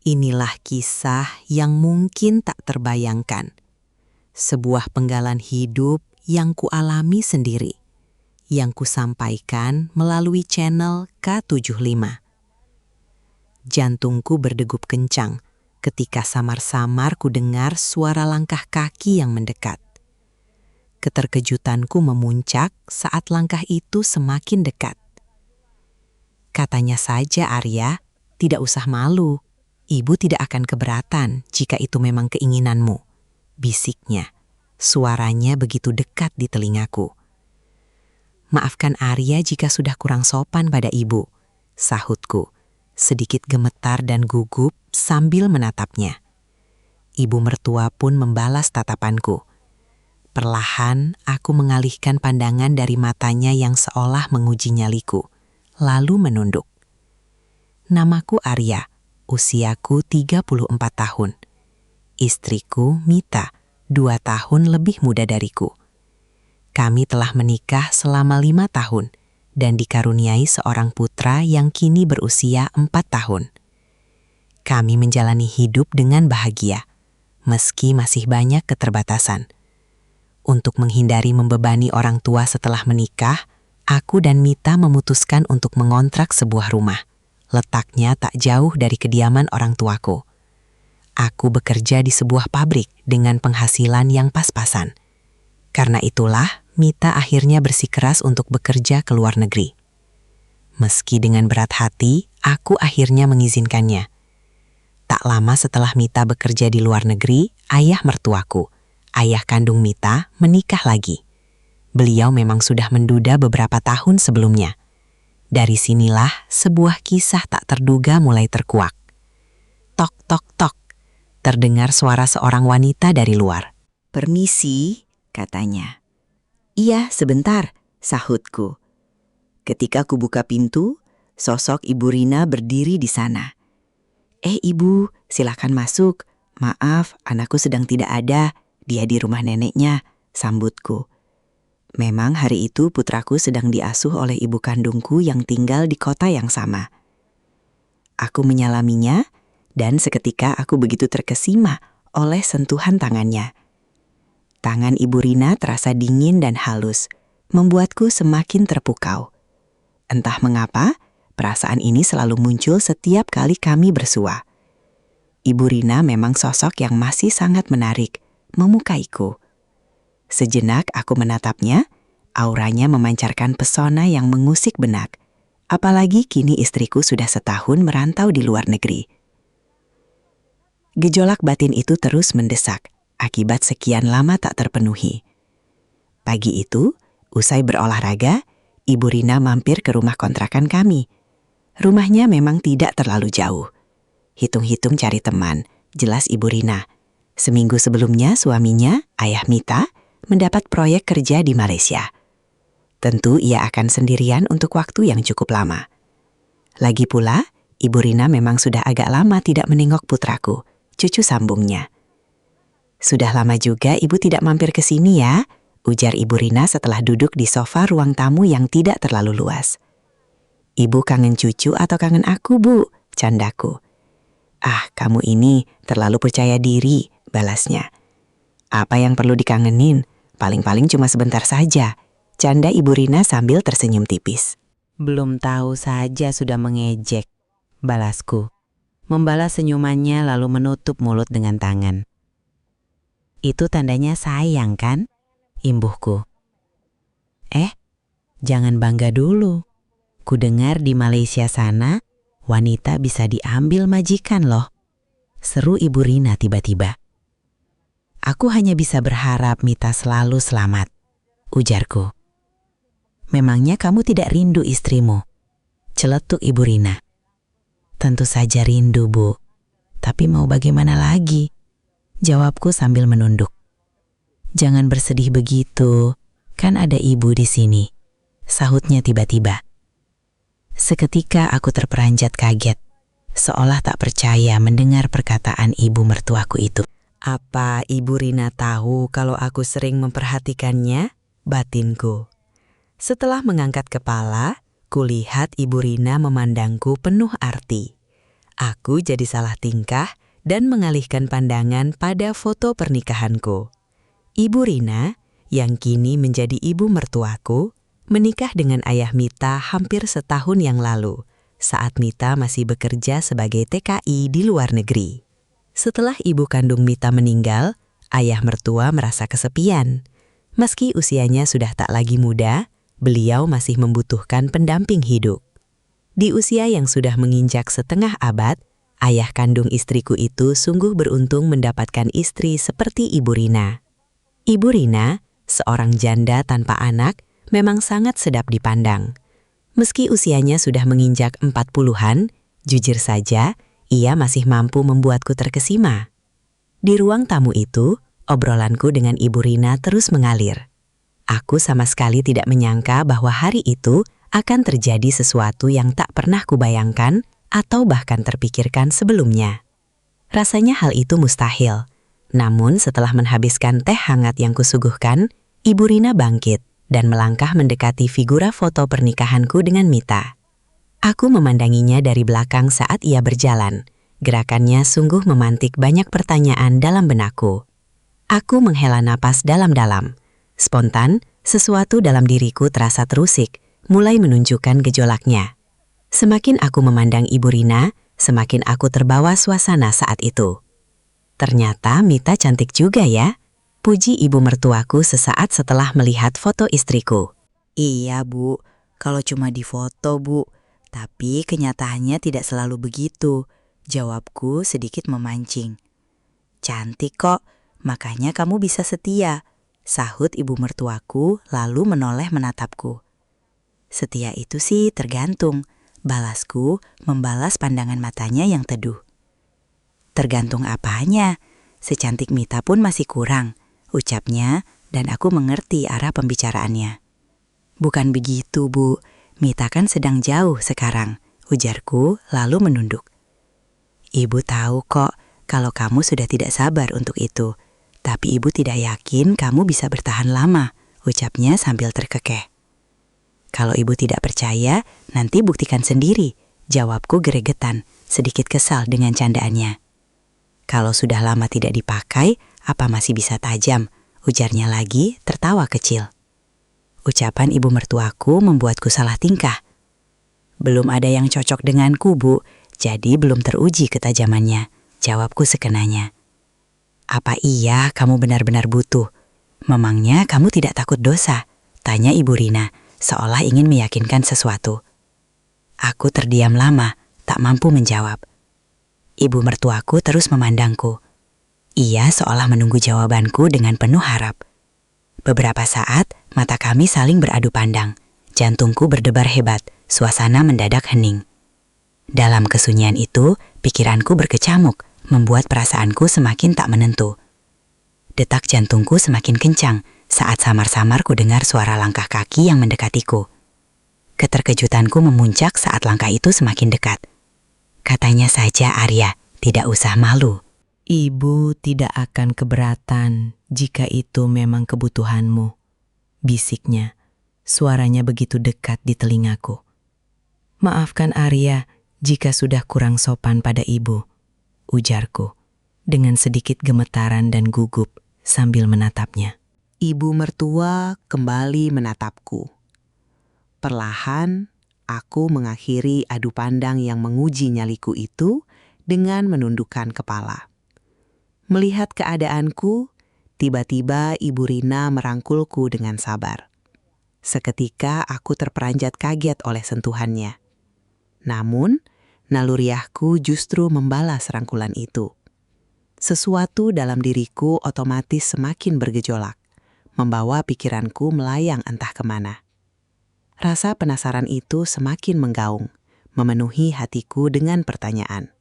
Inilah kisah yang mungkin tak terbayangkan. Sebuah penggalan hidup yang kualami sendiri, yang kusampaikan melalui channel K75. Jantungku berdegup kencang ketika samar-samar ku dengar suara langkah kaki yang mendekat. Keterkejutanku memuncak saat langkah itu semakin dekat. Katanya saja, Arya, tidak usah malu. Ibu tidak akan keberatan jika itu memang keinginanmu, bisiknya. Suaranya begitu dekat di telingaku. Maafkan Arya jika sudah kurang sopan pada ibu, sahutku, sedikit gemetar dan gugup sambil menatapnya. Ibu mertua pun membalas tatapanku. Perlahan aku mengalihkan pandangan dari matanya yang seolah menguji nyaliku, lalu menunduk. Namaku Arya. Usiaku 34 tahun. Istriku, Mita, 2 tahun lebih muda dariku. Kami telah menikah selama 5 tahun dan dikaruniai seorang putra yang kini berusia 4 tahun. Kami menjalani hidup dengan bahagia, meski masih banyak keterbatasan. Untuk menghindari membebani orang tua setelah menikah, aku dan Mita memutuskan untuk mengontrak sebuah rumah. Letaknya tak jauh dari kediaman orang tuaku. Aku bekerja di sebuah pabrik dengan penghasilan yang pas-pasan. Karena itulah, Mita akhirnya bersikeras untuk bekerja ke luar negeri. Meski dengan berat hati, aku akhirnya mengizinkannya. Tak lama setelah Mita bekerja di luar negeri, ayah mertuaku, ayah kandung Mita, menikah lagi. Beliau memang sudah menduda beberapa tahun sebelumnya. Dari sinilah sebuah kisah tak terduga mulai terkuak. Tok, tok, tok. Terdengar suara seorang wanita dari luar. "Permisi," katanya. "Iya, sebentar," sahutku. Ketika ku buka pintu, sosok Ibu Rina berdiri di sana. Ibu, silakan masuk. Maaf, anakku sedang tidak ada. Dia di rumah neneknya," sambutku. Memang hari itu putraku sedang diasuh oleh ibu kandungku yang tinggal di kota yang sama. Aku menyalaminya, dan seketika aku begitu terkesima oleh sentuhan tangannya. Tangan Ibu Rina terasa dingin dan halus, membuatku semakin terpukau. Entah mengapa, perasaan ini selalu muncul setiap kali kami bersua. Ibu Rina memang sosok yang masih sangat menarik, memukaiku. Sejenak aku menatapnya, auranya memancarkan pesona yang mengusik benak. Apalagi kini istriku sudah setahun merantau di luar negeri. Gejolak batin itu terus mendesak, akibat sekian lama tak terpenuhi. Pagi itu, usai berolahraga, Ibu Rina mampir ke rumah kontrakan kami. Rumahnya memang tidak terlalu jauh. Hitung-hitung cari teman, jelas Ibu Rina. Seminggu sebelumnya suaminya, ayah Mita, mendapat proyek kerja di Malaysia. Tentu ia akan sendirian untuk waktu yang cukup lama. Lagi pula, Ibu Rina memang sudah agak lama tidak menengok putraku, cucu sambungnya. "Sudah lama juga ibu tidak mampir ke sini ya," ujar Ibu Rina setelah duduk di sofa ruang tamu yang tidak terlalu luas. "Ibu kangen cucu atau kangen aku, Bu?" candaku. "Ah, kamu ini terlalu percaya diri," balasnya. "Apa yang perlu dikangenin? Paling-paling cuma sebentar saja," canda Ibu Rina sambil tersenyum tipis. "Belum tahu saja sudah mengejek," balasku. Membalas senyumannya lalu menutup mulut dengan tangan. "Itu tandanya sayang kan?" imbuhku. Jangan bangga dulu. Ku dengar di Malaysia sana, wanita bisa diambil majikan loh," seru Ibu Rina tiba-tiba. "Aku hanya bisa berharap Mita selalu selamat," ujarku. "Memangnya kamu tidak rindu istrimu?" celetuk Ibu Rina. "Tentu saja rindu, Bu. Tapi mau bagaimana lagi?" jawabku sambil menunduk. "Jangan bersedih begitu, kan ada ibu di sini," sahutnya tiba-tiba. Seketika aku terperanjat kaget, seolah tak percaya mendengar perkataan ibu mertuaku itu. "Apa Ibu Rina tahu kalau aku sering memperhatikannya?" batinku. Setelah mengangkat kepala, kulihat Ibu Rina memandangku penuh arti. Aku jadi salah tingkah dan mengalihkan pandangan pada foto pernikahanku. Ibu Rina, yang kini menjadi ibu mertuaku, menikah dengan ayah Mita hampir setahun yang lalu, saat Mita masih bekerja sebagai TKI di luar negeri. Setelah ibu kandung Mita meninggal, ayah mertua merasa kesepian. Meski usianya sudah tak lagi muda, beliau masih membutuhkan pendamping hidup. Di usia yang sudah menginjak setengah abad, ayah kandung istriku itu sungguh beruntung mendapatkan istri seperti Ibu Rina. Ibu Rina, seorang janda tanpa anak, memang sangat sedap dipandang. Meski usianya sudah menginjak 40-an, jujur saja, ia masih mampu membuatku terkesima. Di ruang tamu itu, obrolanku dengan Ibu Rina terus mengalir. Aku sama sekali tidak menyangka bahwa hari itu akan terjadi sesuatu yang tak pernah kubayangkan atau bahkan terpikirkan sebelumnya. Rasanya hal itu mustahil. Namun setelah menghabiskan teh hangat yang kusuguhkan, Ibu Rina bangkit dan melangkah mendekati figura foto pernikahanku dengan Mita. Aku memandanginya dari belakang saat ia berjalan. Gerakannya sungguh memantik banyak pertanyaan dalam benakku. Aku menghela napas dalam-dalam. Spontan, sesuatu dalam diriku terasa terusik, mulai menunjukkan gejolaknya. Semakin aku memandang Ibu Rina, semakin aku terbawa suasana saat itu. Ternyata Mita cantik juga ya, puji ibu mertuaku sesaat setelah melihat foto istriku. Iya, Bu. Kalau cuma di foto, Bu. Tapi kenyataannya tidak selalu begitu. Jawabku sedikit memancing. Cantik kok, makanya kamu bisa setia, sahut ibu mertuaku lalu menoleh menatapku. Setia itu sih tergantung, balasku membalas pandangan matanya yang teduh. Tergantung apanya, secantik Mita pun masih kurang, ucapnya dan aku mengerti arah pembicaraannya. Bukan begitu, Bu, Mita kan sedang jauh sekarang, ujarku lalu menunduk. Ibu tahu kok kalau kamu sudah tidak sabar untuk itu, tapi ibu tidak yakin kamu bisa bertahan lama, ucapnya sambil terkekeh. Kalau ibu tidak percaya, nanti buktikan sendiri, jawabku geregetan, sedikit kesal dengan candaannya. Kalau sudah lama tidak dipakai, apa masih bisa tajam, ujarnya lagi tertawa kecil. Ucapan ibu mertuaku membuatku salah tingkah. Belum ada yang cocok denganku, Bu, jadi belum teruji ketajamannya, jawabku sekenanya. Apa iya kamu benar-benar butuh? Memangnya kamu tidak takut dosa? Tanya Ibu Rina, seolah ingin meyakinkan sesuatu. Aku terdiam lama, tak mampu menjawab. Ibu mertuaku terus memandangku. Ia seolah menunggu jawabanku dengan penuh harap. Beberapa saat, mata kami saling beradu pandang. Jantungku berdebar hebat, suasana mendadak hening. Dalam kesunyian itu, pikiranku berkecamuk, membuat perasaanku semakin tak menentu. Detak jantungku semakin kencang saat samar-samar ku dengar suara langkah kaki yang mendekatiku. Keterkejutanku memuncak saat langkah itu semakin dekat. Katanya saja, Arya, tidak usah malu. Ibu tidak akan keberatan jika itu memang kebutuhanmu, bisiknya. Suaranya begitu dekat di telingaku. Maafkan Arya jika sudah kurang sopan pada ibu, ujarku, dengan sedikit gemetaran dan gugup sambil menatapnya. Ibu mertua kembali menatapku. Perlahan, aku mengakhiri adu pandang yang menguji nyaliku itu dengan menundukkan kepala. Melihat keadaanku, tiba-tiba Ibu Rina merangkulku dengan sabar. Seketika aku terperanjat kaget oleh sentuhannya. Namun, naluriahku justru membalas rangkulan itu. Sesuatu dalam diriku otomatis semakin bergejolak, membawa pikiranku melayang entah kemana. Rasa penasaran itu semakin menggaung, memenuhi hatiku dengan pertanyaan.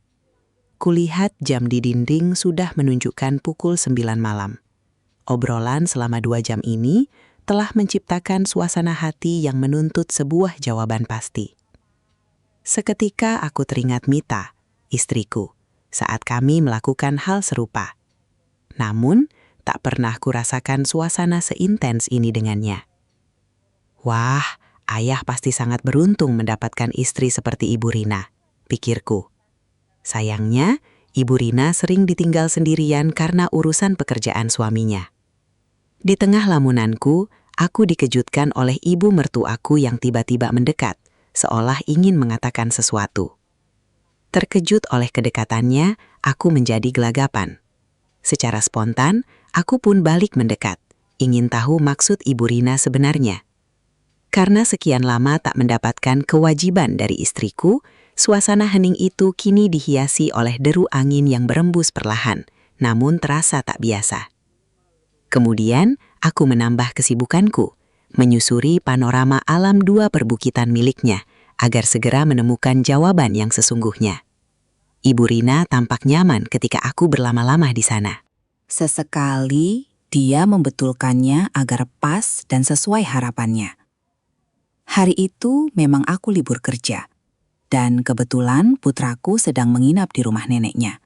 Kulihat jam di dinding sudah menunjukkan pukul 9 malam. Obrolan selama 2 jam ini telah menciptakan suasana hati yang menuntut sebuah jawaban pasti. Seketika aku teringat Mita, istriku, saat kami melakukan hal serupa. Namun, tak pernah kurasakan suasana seintens ini dengannya. Wah, ayah pasti sangat beruntung mendapatkan istri seperti Ibu Rina, pikirku. Sayangnya, Ibu Rina sering ditinggal sendirian karena urusan pekerjaan suaminya. Di tengah lamunanku, aku dikejutkan oleh ibu mertuaku yang tiba-tiba mendekat, seolah ingin mengatakan sesuatu. Terkejut oleh kedekatannya, aku menjadi gelagapan. Secara spontan, aku pun balik mendekat, ingin tahu maksud Ibu Rina sebenarnya. Karena sekian lama tak mendapatkan kewajiban dari istriku, suasana hening itu kini dihiasi oleh deru angin yang berembus perlahan, namun terasa tak biasa. Kemudian, aku menambah kesibukanku, menyusuri panorama alam dua perbukitan miliknya, agar segera menemukan jawaban yang sesungguhnya. Ibu Rina tampak nyaman ketika aku berlama-lama di sana. Sesekali, dia membetulkannya agar pas dan sesuai harapannya. Hari itu memang aku libur kerja, dan kebetulan putraku sedang menginap di rumah neneknya.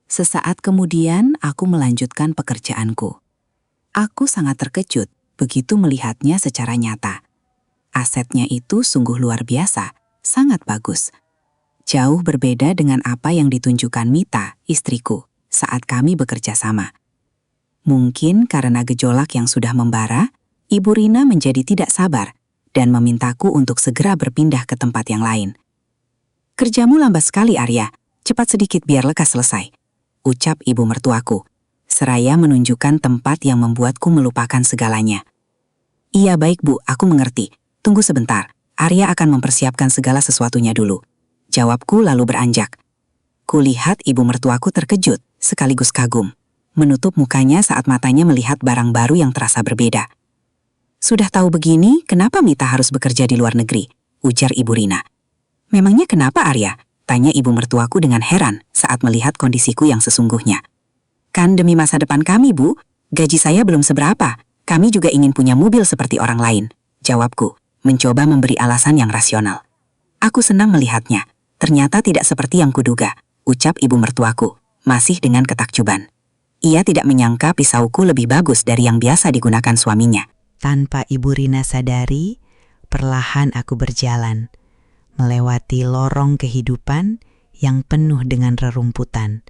Sesaat kemudian, aku melanjutkan pekerjaanku. Aku sangat terkejut begitu melihatnya secara nyata. Asetnya itu sungguh luar biasa, sangat bagus. Jauh berbeda dengan apa yang ditunjukkan Mita, istriku, saat kami bekerja sama. Mungkin karena gejolak yang sudah membara, Ibu Rina menjadi tidak sabar dan memintaku untuk segera berpindah ke tempat yang lain. "Kerjamu lambat sekali, Arya. Cepat sedikit biar lekas selesai," ucap ibu mertuaku, seraya menunjukkan tempat yang membuatku melupakan segalanya. "Iya baik Bu, aku mengerti. Tunggu sebentar, Arya akan mempersiapkan segala sesuatunya dulu," jawabku lalu beranjak. Kulihat ibu mertuaku terkejut, sekaligus kagum, menutup mukanya saat matanya melihat barang baru yang terasa berbeda. "Sudah tahu begini, kenapa Mita harus bekerja di luar negeri?" ujar Ibu Rina. "Memangnya kenapa Arya?" tanya ibu mertuaku dengan heran saat melihat kondisiku yang sesungguhnya. "Kan demi masa depan kami, Bu. Gaji saya belum seberapa. Kami juga ingin punya mobil seperti orang lain," jawabku, mencoba memberi alasan yang rasional. "Aku senang melihatnya. Ternyata tidak seperti yang kuduga," ucap ibu mertuaku, masih dengan ketakjuban. Ia tidak menyangka pisauku lebih bagus dari yang biasa digunakan suaminya. Tanpa Ibu Rina sadari, perlahan aku berjalan, melewati lorong kehidupan yang penuh dengan rerumputan.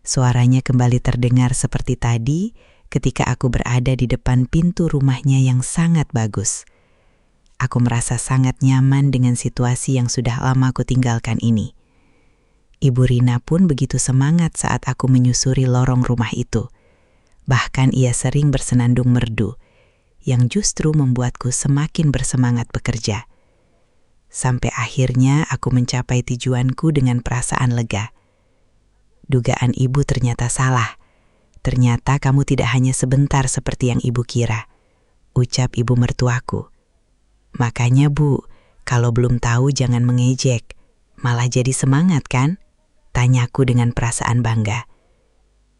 Suaranya kembali terdengar seperti tadi ketika aku berada di depan pintu rumahnya yang sangat bagus. Aku merasa sangat nyaman dengan situasi yang sudah lama aku tinggalkan ini. Ibu Rina pun begitu semangat saat aku menyusuri lorong rumah itu. Bahkan ia sering bersenandung merdu, yang justru membuatku semakin bersemangat bekerja. Sampai akhirnya aku mencapai tujuanku dengan perasaan lega. Dugaan ibu ternyata salah. Ternyata kamu tidak hanya sebentar seperti yang ibu kira, ucap ibu mertuaku. Makanya Bu, kalau belum tahu jangan mengejek, malah jadi semangat kan? Tanyaku dengan perasaan bangga.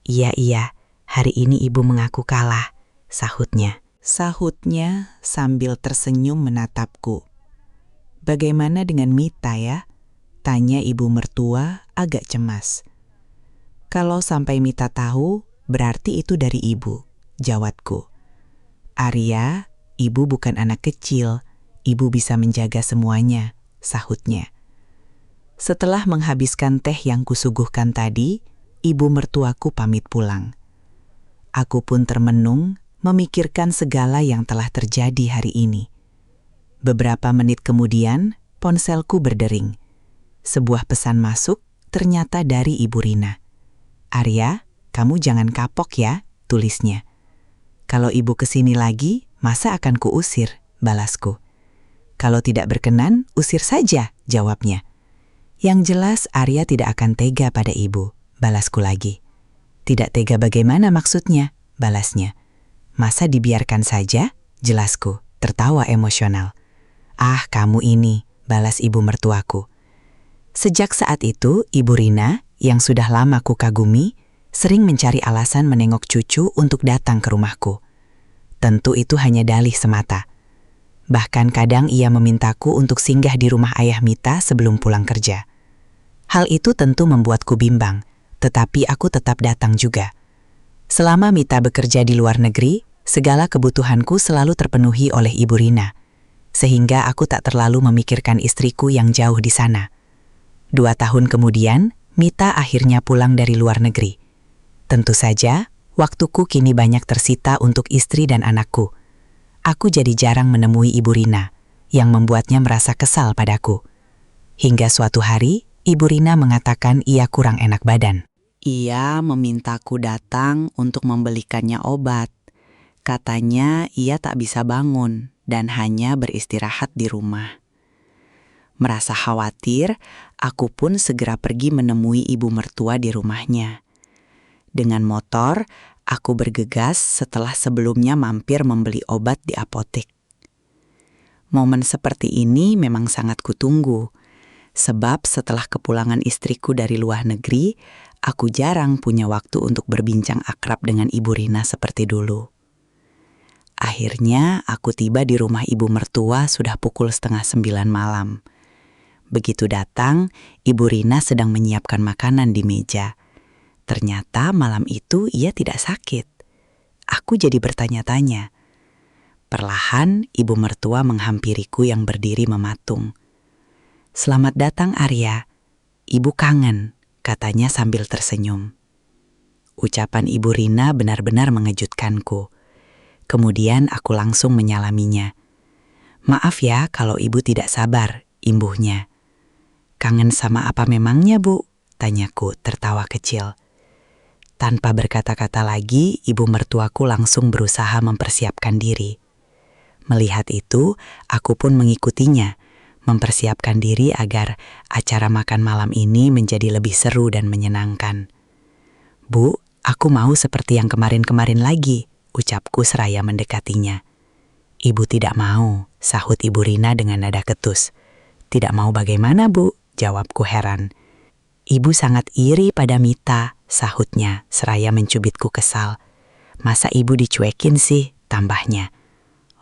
Iya, hari ini ibu mengaku kalah, sahutnya sambil tersenyum menatapku. Bagaimana dengan Mita ya? Tanya ibu mertua agak cemas. Kalau sampai Mita tahu, berarti itu dari ibu, jawabku. Arya, ibu bukan anak kecil, ibu bisa menjaga semuanya, sahutnya. Setelah menghabiskan teh yang kusuguhkan tadi, ibu mertuaku pamit pulang. Aku pun termenung, memikirkan segala yang telah terjadi hari ini. Beberapa menit kemudian, ponselku berdering. Sebuah pesan masuk, ternyata dari Ibu Rina. "Arya, kamu jangan kapok ya," tulisnya. "Kalau ibu kesini lagi, masa akan kuusir," balasku. "Kalau tidak berkenan, usir saja," jawabnya. "Yang jelas Arya tidak akan tega pada ibu," balasku lagi. "Tidak tega bagaimana maksudnya?" balasnya. "Masa dibiarkan saja?" jelasku, tertawa emosional. "Ah, kamu ini," balas ibu mertuaku. Sejak saat itu, Ibu Rina, yang sudah lama kukagumi, sering mencari alasan menengok cucu untuk datang ke rumahku. Tentu itu hanya dalih semata. Bahkan kadang ia memintaku untuk singgah di rumah ayah Mita sebelum pulang kerja. Hal itu tentu membuatku bimbang, tetapi aku tetap datang juga. Selama Mita bekerja di luar negeri, segala kebutuhanku selalu terpenuhi oleh Ibu Rina, sehingga aku tak terlalu memikirkan istriku yang jauh di sana. 2 tahun kemudian, Mita akhirnya pulang dari luar negeri. Tentu saja, waktuku kini banyak tersita untuk istri dan anakku. Aku jadi jarang menemui Ibu Rina, yang membuatnya merasa kesal padaku. Hingga suatu hari, Ibu Rina mengatakan ia kurang enak badan. Ia memintaku datang untuk membelikannya obat. Katanya ia tak bisa bangun dan hanya beristirahat di rumah. Merasa khawatir, aku pun segera pergi menemui ibu mertua di rumahnya. Dengan motor, aku bergegas setelah sebelumnya mampir membeli obat di apotek. Momen seperti ini memang sangat kutunggu, sebab setelah kepulangan istriku dari luar negeri, aku jarang punya waktu untuk berbincang akrab dengan Ibu Rina seperti dulu. Akhirnya aku tiba di rumah ibu mertua sudah pukul 8:30 malam. Begitu datang, Ibu Rina sedang menyiapkan makanan di meja. Ternyata malam itu ia tidak sakit. Aku jadi bertanya-tanya. Perlahan, ibu mertua menghampiriku yang berdiri mematung. "Selamat datang, Arya. Ibu kangen," katanya sambil tersenyum. Ucapan Ibu Rina benar-benar mengejutkanku. Kemudian aku langsung menyalaminya. "Maaf ya kalau ibu tidak sabar," imbuhnya. "Kangen sama apa memangnya, Bu?" tanyaku tertawa kecil. Tanpa berkata-kata lagi, ibu mertuaku langsung berusaha mempersiapkan diri. Melihat itu, aku pun mengikutinya, mempersiapkan diri agar acara makan malam ini menjadi lebih seru dan menyenangkan. "Bu, aku mau seperti yang kemarin-kemarin lagi," ucapku seraya mendekatinya. "Ibu tidak mau," sahut Ibu Rina dengan nada ketus. "Tidak mau bagaimana, Bu?" jawabku heran. "Ibu sangat iri pada Mita," sahutnya seraya mencubitku kesal. "Masa ibu dicuekin sih?" tambahnya.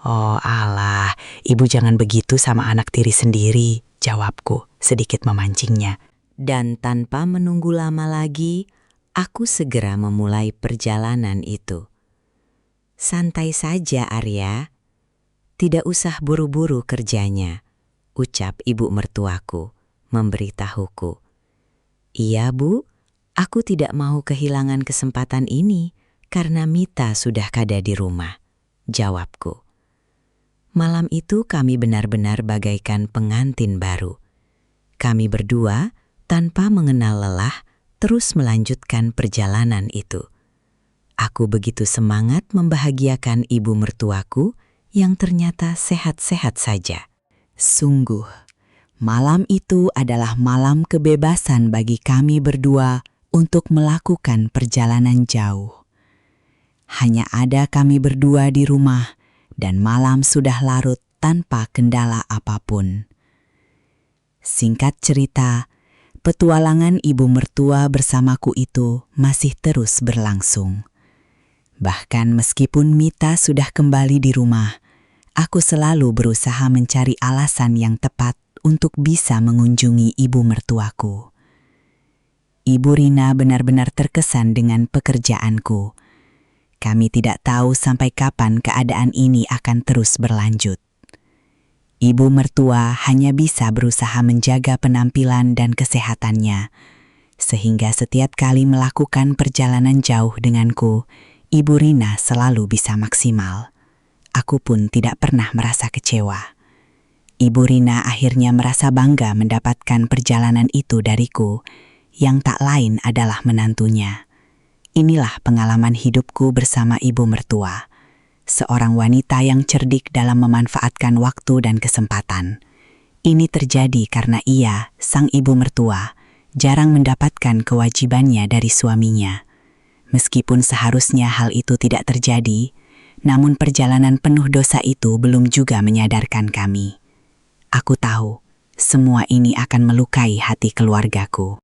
"Oh alah, ibu jangan begitu sama anak tiri sendiri," jawabku sedikit memancingnya. Dan tanpa menunggu lama lagi, aku segera memulai perjalanan itu. "Santai saja, Arya. Tidak usah buru-buru kerjanya," ucap ibu mertuaku, memberitahuku. "Iya, Bu. Aku tidak mau kehilangan kesempatan ini karena Mita sudah kada di rumah," jawabku. Malam itu kami benar-benar bagaikan pengantin baru. Kami berdua, tanpa mengenal lelah, terus melanjutkan perjalanan itu. Aku begitu semangat membahagiakan ibu mertuaku yang ternyata sehat-sehat saja. Sungguh, malam itu adalah malam kebebasan bagi kami berdua untuk melakukan perjalanan jauh. Hanya ada kami berdua di rumah dan malam sudah larut tanpa kendala apapun. Singkat cerita, petualangan ibu mertua bersamaku itu masih terus berlangsung. Bahkan meskipun Mita sudah kembali di rumah, aku selalu berusaha mencari alasan yang tepat untuk bisa mengunjungi ibu mertuaku. Ibu Rina benar-benar terkesan dengan pekerjaanku. Kami tidak tahu sampai kapan keadaan ini akan terus berlanjut. Ibu mertua hanya bisa berusaha menjaga penampilan dan kesehatannya, sehingga setiap kali melakukan perjalanan jauh denganku, Ibu Rina selalu bisa maksimal. Aku pun tidak pernah merasa kecewa. Ibu Rina akhirnya merasa bangga mendapatkan perjalanan itu dariku, yang tak lain adalah menantunya. Inilah pengalaman hidupku bersama ibu mertua, seorang wanita yang cerdik dalam memanfaatkan waktu dan kesempatan. Ini terjadi karena ia, sang ibu mertua, jarang mendapatkan kewajibannya dari suaminya. Meskipun seharusnya hal itu tidak terjadi, namun perjalanan penuh dosa itu belum juga menyadarkan kami. Aku tahu, semua ini akan melukai hati keluargaku.